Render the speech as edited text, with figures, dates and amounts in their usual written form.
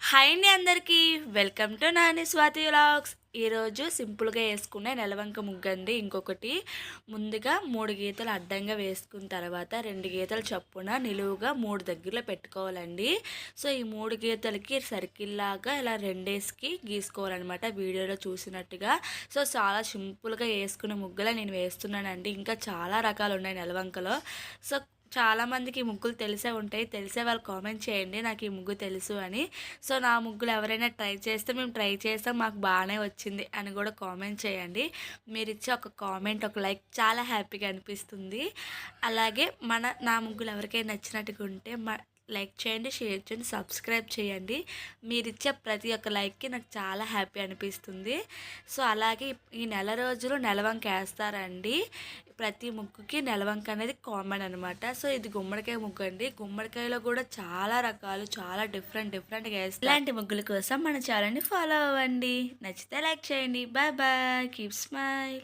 Hi అండి అందరికీ. Welcome to Nani Swathi vlogs. ఈరోజు సింపుల్గా వేసుకునే నెలవంక ముగ్గండి. ఇంకొకటి ముందుగా 3 గీతలు అడ్డంగా వేసుకున్న తర్వాత 2 గీతలు చొప్పున నిలువుగా 3 దగ్గరలో పెట్టుకోవాలండి. సో ఈ 3 గీతలకి సర్కిల్ లాగా ఇలా రెండేసికి గీసుకోవాలన్నమాట వీడియోలో చూసినట్టుగా. సో చాలా సింపుల్గా వేసుకునే ముగ్గులా నేను వేస్తున్నానండి. ఇంకా చాలా రకాలు ఉన్నాయి నెలవంకలో. సో చాలామందికి ఈ ముగ్గులు తెలిసే ఉంటాయి. తెలిసే వాళ్ళు కామెంట్ చేయండి నాకు ఈ ముగ్గు తెలుసు అని. సో నా ముగ్గులు ఎవరైనా ట్రై చేస్తే మేము ట్రై చేస్తాం, మాకు బాగానే వచ్చింది అని కూడా కామెంట్ చేయండి. మీరు ఇచ్చే ఒక కామెంట్, ఒక లైక్ చాలా హ్యాపీగా అనిపిస్తుంది. అలాగే నా ముగ్గులు ఎవరికైనా నచ్చినట్టుగా ఉంటే లైక్ చేయండి, షేర్ చేయండి, సబ్స్క్రైబ్ చేయండి. మీరు ఇచ్చే ప్రతి ఒక్క లైక్కి నాకు చాలా హ్యాపీ అనిపిస్తుంది. సో అలాగే ఈ నెల రోజులు నెలవంక వేస్తారండి. ప్రతి ముగ్గుకి నెలవంక అనేది కామన్ అనమాట. సో ఇది గుమ్మడికాయ ముగ్గు అండి. గుమ్మడికాయలో కూడా చాలా రకాలు, చాలా డిఫరెంట్గా వేస్తారు. ఇలాంటి ముగ్గుల కోసం మన ఛానల్ని ఫాలో అవ్వండి. నచ్చితే లైక్ చేయండి. Bye bye, keep smile.